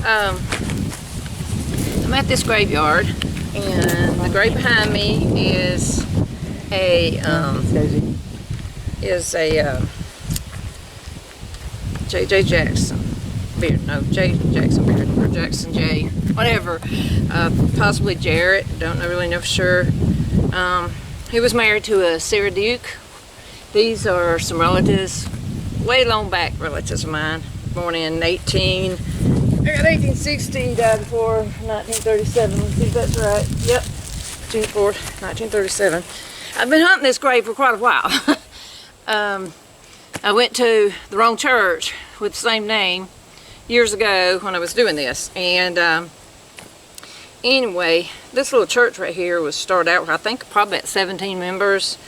I'm at this graveyard, and the grave behind me is a J.J. Jackson Beard. No, J. Jackson Beard or Jackson J. Whatever. Possibly Jarrett. Don't really know for sure. He was married to a Sarah Duke. These are some relatives, way long back relatives of mine. Born in 1860, died before 1937. Let's see if that's right. Yep, June 4th, 1937. I've been hunting this grave for quite a while. I went to the wrong church with the same name years ago when I was doing this. And anyway, this little church right here was started out with, I think, probably at 17 members.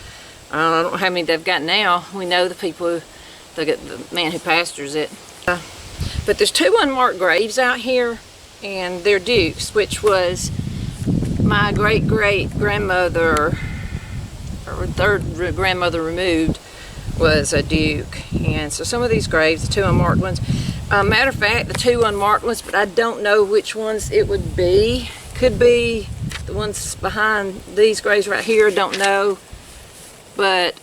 I don't know how many they've got now. We know the people, the man who pastors it. But there's two unmarked graves out here, and they're Dukes, which was my great-great-grandmother, or third grandmother removed, was a Duke. And so some of these graves, the two unmarked ones, matter of fact, the two unmarked ones, but I don't know which ones it would be. Could be the ones behind these graves right here, don't know. But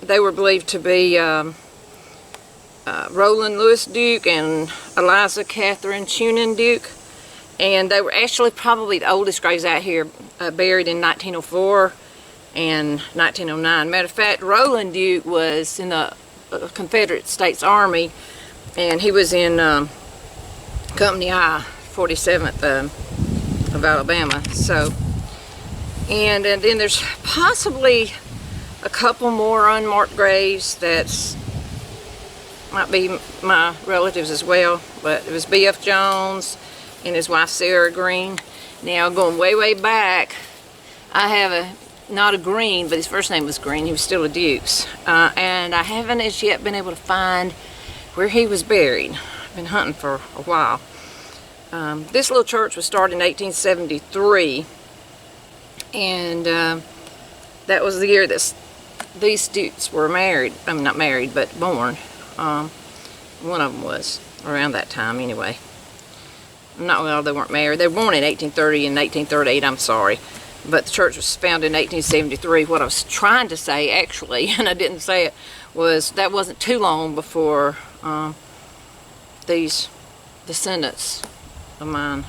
they were believed to be Roland Lewis Duke and Eliza Catherine Tunin Duke, and they were actually probably the oldest graves out here, buried in 1904 and 1909. Matter of fact, Roland Duke was in the Confederate States Army, and he was in Company I, 47th of Alabama. So, and then there's possibly a couple more unmarked graves that's might be my relatives as well, but it was B.F. Jones and his wife Sarah Green. Now, going way back, I have not a Green, but his first name was Green. He was still a Dukes, and I haven't as yet been able to find where he was buried. I've been hunting for a while. This little church was started in 1873, and that was the year that these Dukes were married. I mean, not married, but born. One of them was around that time anyway. Not well, they weren't married. They were born in 1830 and 1838, I'm sorry. But the church was founded in 1873. What I was trying to say, actually, and I didn't say it, was that wasn't too long before these descendants of mine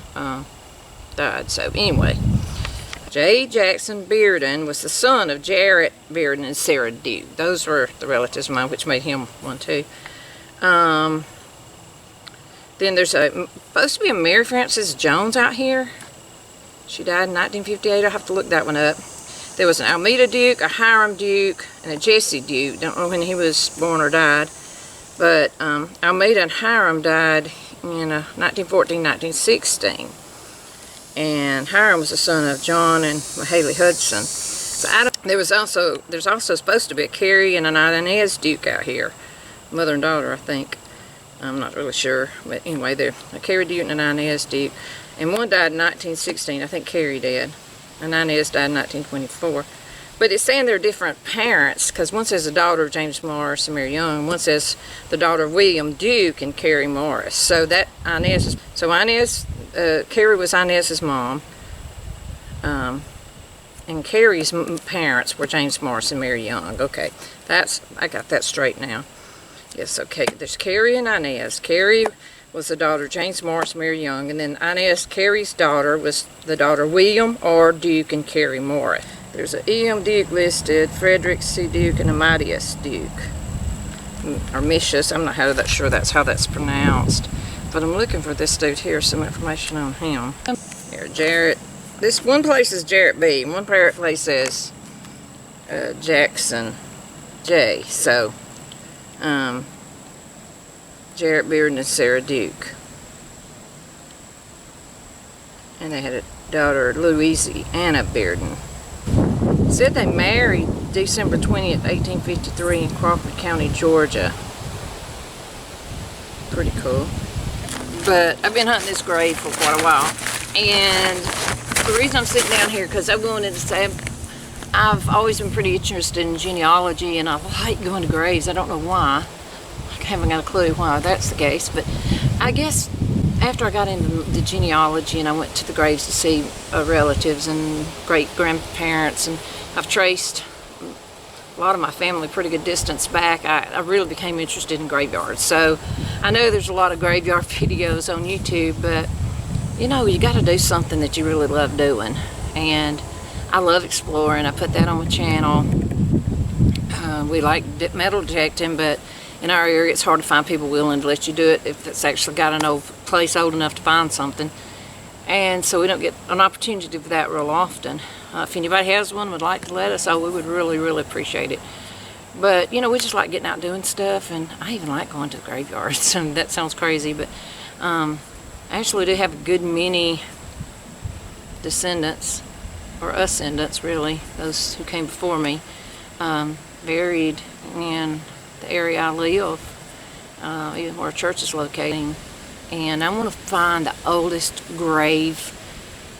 died. So anyway, J. Jackson Bearden was the son of Jarrett Bearden and Sarah Duke. Those were the relatives of mine, which made him one too. Then there's supposed to be a Mary Frances Jones out here. She died in 1958. I'll have to look that one up. There was an Almeda Duke, a Hiram Duke, and a Jesse Duke. Don't know when he was born or died. But Almeda and Hiram died in 1914, 1916. And Hiram was the son of John and Mahalie Hudson. So there's also supposed to be a Carrie and an Inez Duke out here, mother and daughter, I think. I'm not really sure, but anyway, they're a Carrie Duke and an Inez Duke, and one died in 1916. I think Carrie did, and Inez died in 1924. But it's saying they're different parents, because one says the daughter of James Morris and Mary Young, one says the daughter of William Duke and Carrie Morris. So that Inez Carrie was Inez's mom, and Carrie's parents were James Morris and Mary Young. Okay, I got that straight now. Yes, okay, there's Carrie and Inez. Carrie was the daughter of James Morris, Mary Young, and then Inez, Carrie's daughter, was the daughter of William R. Duke and Carrie Morris. There's an E.M. Duke listed, Frederick C. Duke, and Amadeus Duke. Or Micius, I'm not sure that's how that's pronounced. But I'm looking for this dude here, some information on him. Here, Jarrett. This one place is Jarrett B. One place says Jackson J. So, Jarrett Bearden and Sarah Duke. And they had a daughter, Louisiana Bearden. It said they married December 20th, 1853 in Crawford County, Georgia. Pretty cool. But I've been hunting this grave for quite a while, and the reason I'm sitting down here, because I wanted to say I've always been pretty interested in genealogy, and I like going to graves. I don't know why. I haven't got a clue why that's the case, but I guess after I got into the genealogy and I went to the graves to see relatives and great-grandparents, and I've traced a lot of my family pretty good distance back, I really became interested in graveyards. So I know there's a lot of graveyard videos on YouTube, but you know, you got to do something that you really love doing. And I love exploring. I put that on my channel. We like metal detecting, but in our area it's hard to find people willing to let you do it if it's actually got an old place old enough to find something. And so we don't get an opportunity to do that real often. If anybody has one, would like to let us, we would really, really appreciate it. But you know, we just like getting out doing stuff, and I even like going to the graveyards. And that sounds crazy, but actually we do have a good many descendants, or ascendants really, those who came before me, buried in the area I live, even where a church is located. And I want to find the oldest grave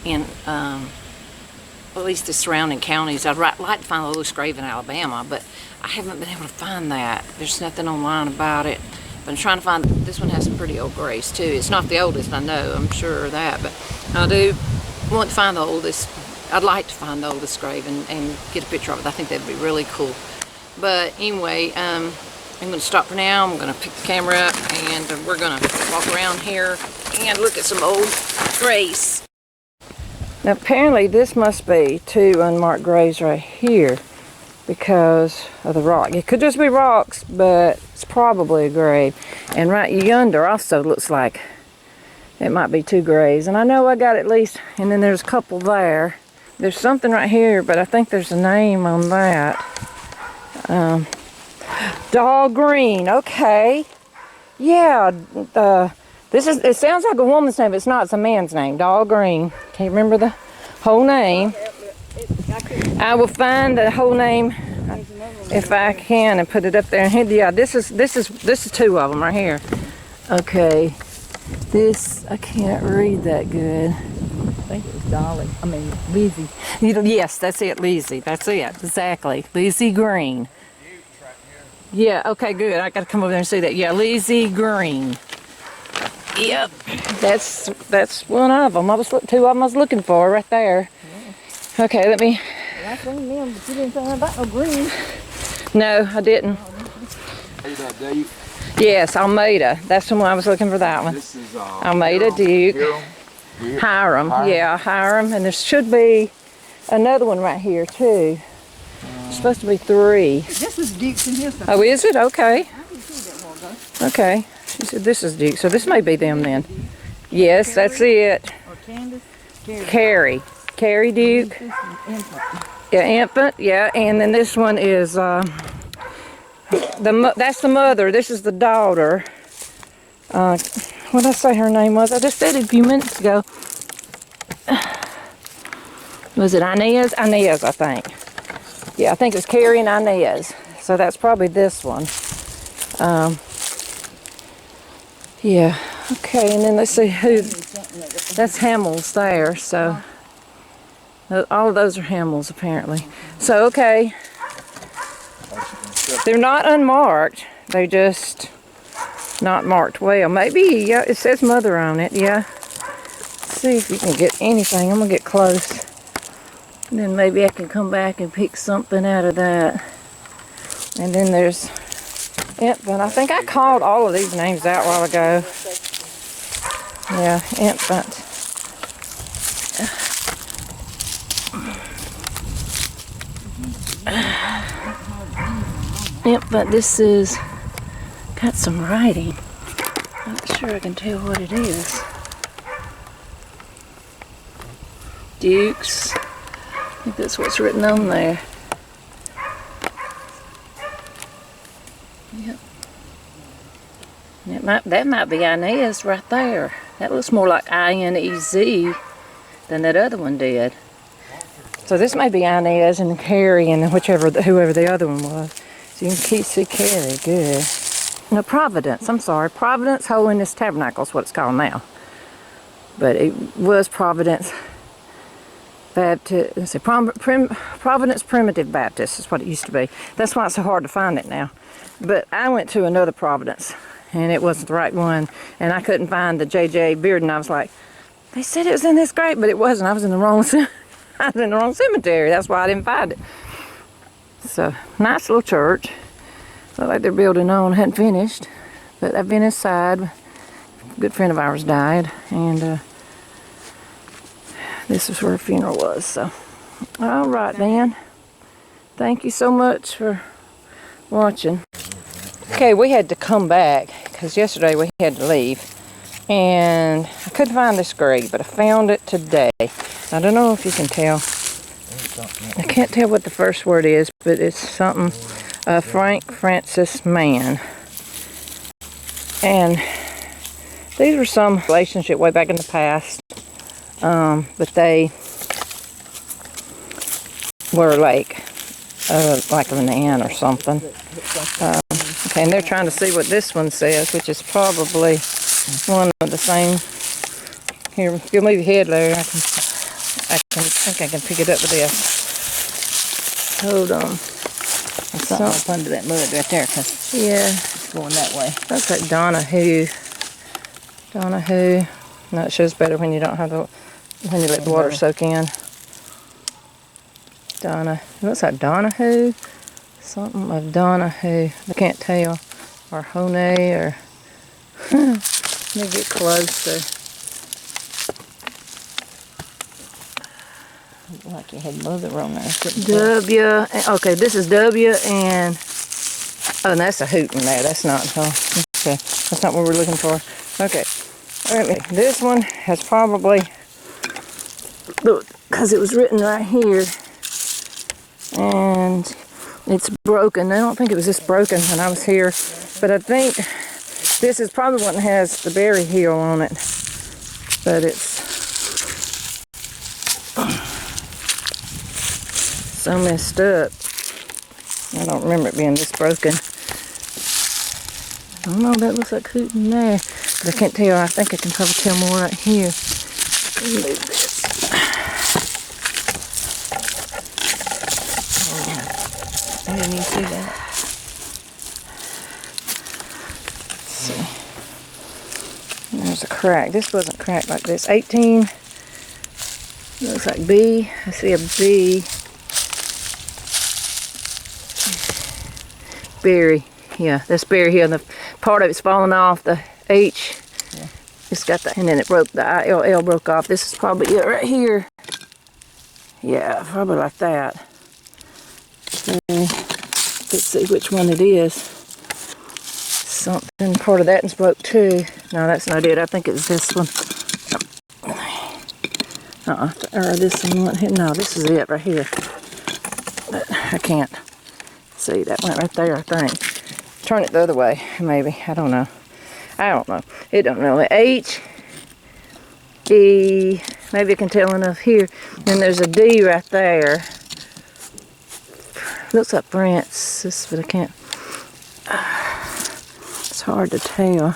in at least the surrounding counties. I'd like to find the oldest grave in Alabama, but I haven't been able to find that. There's nothing online about it. But I'm trying to find, this one has some pretty old graves too. It's not the oldest, I know, I'm sure of that, but I do want to find the oldest. I'd like to find the oldest grave and get a picture of it. I think that'd be really cool. But anyway, I'm going to stop for now. I'm going to pick the camera up, and we're going to walk around here and look at some old graves. Now apparently this must be 2 unmarked graves right here because of the rock. It could just be rocks, but it's probably a grave. And right yonder also looks like it might be 2 graves. And I know I got at least, and then there's a couple there. There's something right here, but I think there's a name on that. Doll Green, okay. Yeah, it sounds like a woman's name, but it's not, it's a man's name, Doll Green. Can't remember the whole name. I will find the whole name if I can and put it up there. And yeah, this is 2 of them right here. Okay, this, I can't read that good. I think it was Dolly. I mean, Lizzie. Yes, that's it, Lizzie. That's it, exactly. Lizzie Green. Yeah, okay, good. I got to come over there and see that. Yeah, Lizzie Green. Yep, that's one of them. 2 of them I was looking for right there. Yeah. Okay, let me. That's one of them, but you didn't say nothing about no green. No, I didn't. Yes, Almeida. That's the one I was looking for. That one. This is Almeida Duke. Hiram. Yeah, Hiram. And there should be another one right here too. It's supposed to be 3. This is Duke's in here. Oh, is it? Okay. I can see that one though. Okay. She said this is Duke, so this may be them then. Yes, that's it. Or Candace? Carrie Duke. Yeah, infant. Yeah, and then this one is that's the mother. This is the daughter. What did I say her name was? I just said it a few minutes ago. Was it Inez? Inez, I think. Yeah, I think it was Carrie and Inez. So that's probably this one. Yeah, okay, and then let's see who, that's Hamels there, so all of those are Hamels apparently. So, okay, they're not unmarked, they just not marked well. Maybe, yeah, it says mother on it, yeah. Let's see if you can get anything. I'm going to get close. And then maybe I can come back and pick something out of that. And then there's infant. I think I called all of these names out a while ago. Yeah, infant. Infant, this is got some writing. I'm not sure I can tell what it is. Dukes. I think that's what's written on there. Yep. That might be Inez right there. That looks more like I-N-E-Z than that other one did. So this may be Inez and Carrie and whoever the other one was. So you can see Carrie, good. No, Providence, I'm sorry. Providence Holiness Tabernacle is what it's called now. But it was Providence Baptist, let's see, Providence Primitive Baptist is what it used to be. That's why it's so hard to find it now. But I went to another Providence, and it wasn't the right one. And I couldn't find the J.J. Bearden. I was like, they said it was in this grave, but it wasn't. I was in the wrong I was in the wrong cemetery. That's why I didn't find it. So, nice little church. Looked like they're building on. Hadn't finished, but I've been inside. A good friend of ours died, and this is where her funeral was. So, all right, then. Thank you so much for watching. Okay, we had to come back because yesterday we had to leave, and I couldn't find this grave, but I found it today. I don't know if you can tell. I can't tell what the first word is, but it's something Frank Francis Mann. And these were some relationship way back in the past, but they were like an aunt or something. Okay, and they're trying to see what this one says, which is probably one of the same. Here, give me the head, Larry. I think I can pick it up with this. Hold on. Something up under that mud right there, cause yeah, it's going that way. that's like Donahue. Donahue. No, it shows better when you don't have when you let the water soak in. It looks like Donahue. Something of Donahue. I can't tell. Or Hone or let me get closer. Like you had mother on there. W. Okay, this is W and oh, that's a hoot in there. That's not. Oh, okay, that's not what we're looking for. Okay, this one has probably look because it was written right here, and it's broken. I don't think it was this broken when I was here, but I think this is probably one that has the berry heel on it, but it's so messed up. I don't remember it being this broken. I don't know, that looks like hoot in there, but I can't tell. I think I can probably tell more right here. Move this. I didn't even see that. Let's see. There's a crack. This wasn't cracked like this. 18. Looks like B. I see a B. Berry. Yeah, that's berry here. And the part of it's falling off. The H. Yeah. It's got the, and then it broke. The ILL broke off. This is probably it right here. Yeah, probably like that. Let's see which one it is. Something, part of that one's broke too. No, that's not it. I think it's this one. Or this one. No, this is it right here. But I can't see. That went right there, I think. Turn it the other way, maybe. I don't know. It don't really. H, E, maybe I can tell enough here. Then there's a D right there. Looks like Francis, but I can't. It's hard to tell.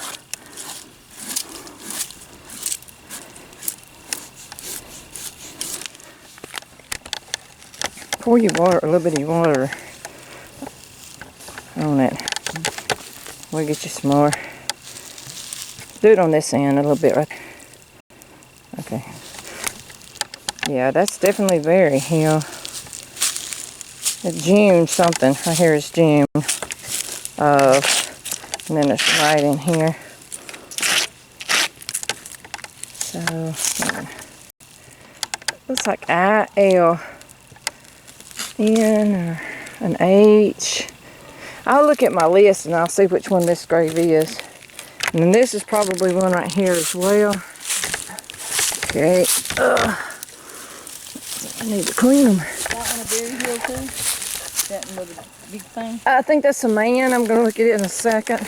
Pour your water, a little bit of your water on it. We'll get you some more. Do it on this end a little bit right there. Okay. Yeah, that's definitely very heel. June something. Right here is June. And then it's right in here. So, looks like I-L N or an H. I'll look at my list and I'll see which one this grave is. And then this is probably one right here as well. Okay. I need to clean them. That one a berry hill too? That one with a big thing? I think that's a man. I'm going to look at it in a second.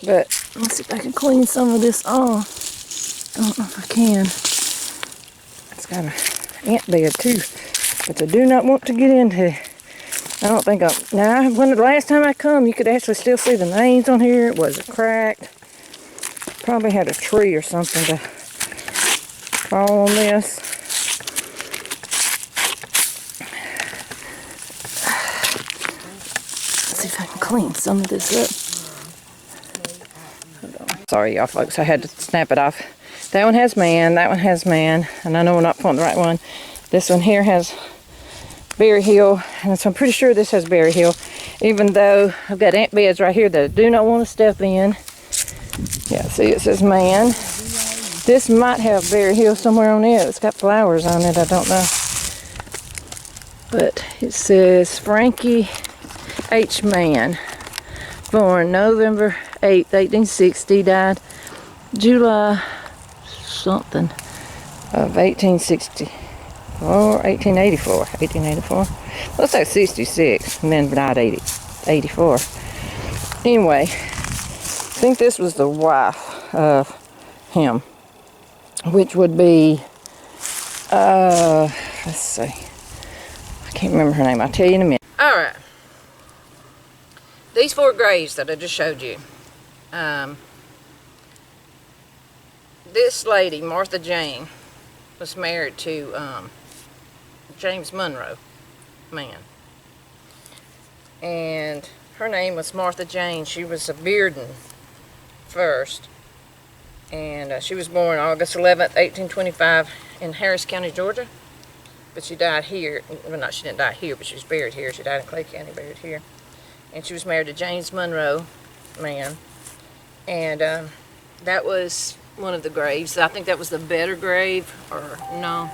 But let's see if I can clean some of this off. I don't know if I can. It's got an ant bed too, which I do not want to get into. I don't think now, when the last time I come, you could actually still see the names on here. It was cracked. Probably had a tree or something to fall on this. Let's see if I can clean some of this up. Sorry, y'all folks, I had to snap it off. That one has man, that one has man, and I know we're not pulling the right one. This one here has Berry Hill, and so I'm pretty sure this has Berry Hill, even though I've got ant beds right here that I do not want to step in. Yeah, see, it says man. This might have Berry Hill somewhere on it. It's got flowers on it, I don't know. But it says Frankie H. Mann, born November 8th, 1860, died July something of 1860. Or 1884. Looks like 66, and then died 84. Anyway, I think this was the wife of him, which would be, let's see. I can't remember her name. I'll tell you in a minute. All right. These 4 graves that I just showed you. This lady, Martha Jane, was married to James Monroe, man. And her name was Martha Jane. She was a Bearden first. And she was born August 11th, 1825 in Harris County, Georgia. But she died here. Well, she didn't die here, but she was buried here. She died in Clay County, buried here. And she was married to James Monroe, man. And that was one of the graves. I think that was the better grave, or no.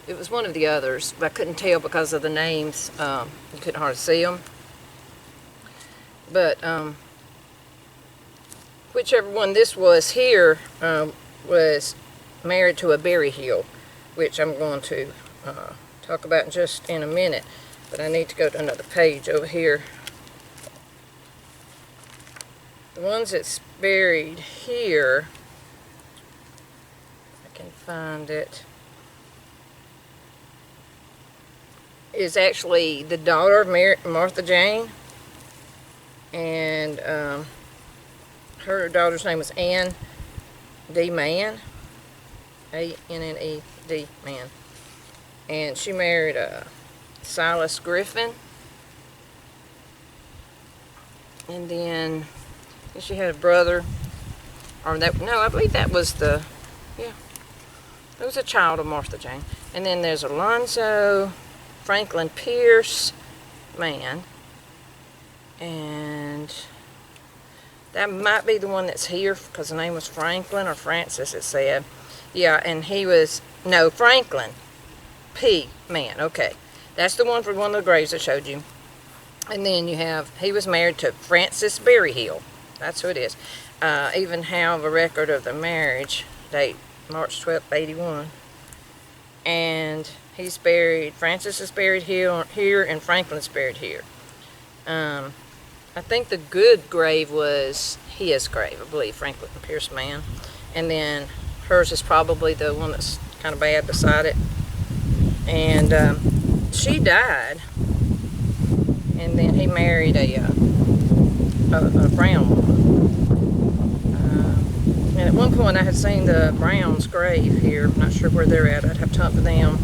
It was one of the others, but I couldn't tell because of the names. You couldn't hardly see them. But whichever one this was here was married to a Berry Hill, which I'm going to talk about just in a minute. But I need to go to another page over here. The ones that's buried here, I can find it, is actually the daughter of Martha Jane, and her daughter's name was Ann D. Mann, A-N-N-E-D, Mann, and she married Silas Griffin, and then she had a brother, or that, no, I believe that was the, yeah, it was a child of Martha Jane, and then there's Alonzo Franklin Pierce, man, and that might be the one that's here because the name was Franklin or Francis, it said. Yeah, and he was, no, Franklin P. Man, okay. That's the one for one of the graves I showed you. And then you have, he was married to Frances Berry Hill. That's who it is. Even have a record of the marriage date, March 12th, 81. And he's buried, Francis is buried here, and Franklin's buried here. I think the good grave was his grave, I believe, Franklin Pierce Mann. And then hers is probably the one that's kind of bad beside it. And she died, and then he married a Brown woman. And at one point I had seen the Brown's grave here. I'm not sure where they're at. I'd have to hunt for them.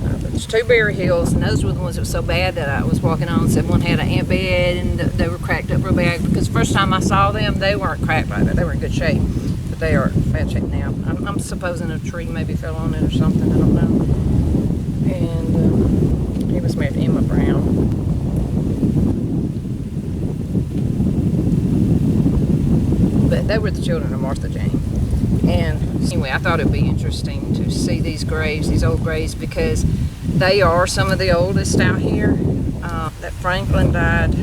But there's 2 Berry Hills, and those were the ones that were so bad that I was walking on and said one had an ant bed, and they were cracked up real bad. Because the first time I saw them, they weren't cracked like that. They were in good shape. But they are in bad shape now. I'm supposing a tree maybe fell on it or something. I don't know. And he was married to Emma Brown. But they were the children of Martha Jane. And anyway, I thought it would be interesting to see these graves, these old graves, because they are some of the oldest out here. That Franklin died,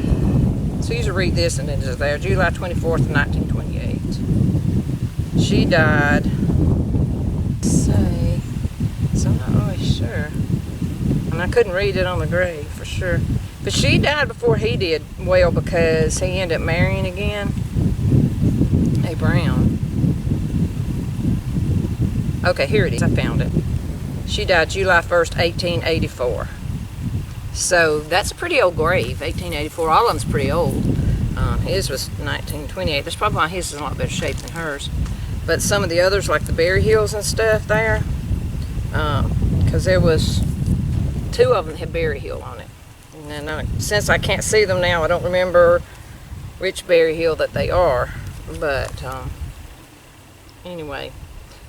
so you should read this, and it is there, July 24th, 1928. She died, say, so I'm not really sure. And I couldn't read it on the grave for sure. But she died before he did, well, because he ended up marrying again. A Brown. Okay, here it is. I found it. She died July 1st, 1884. So that's a pretty old grave, 1884. All of them's pretty old. His was 1928. That's probably why his is in a lot better shape than hers. But some of the others, like the Berry Hills and stuff there, because there was 2 of them that had Berry Hill on it. And then since I can't see them now, I don't remember which Berry Hill that they are. But Anyway,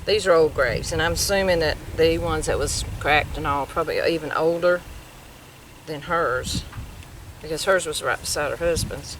these are old graves, and I'm assuming that the ones that was cracked and all probably even older than hers, because hers was right beside her husband's.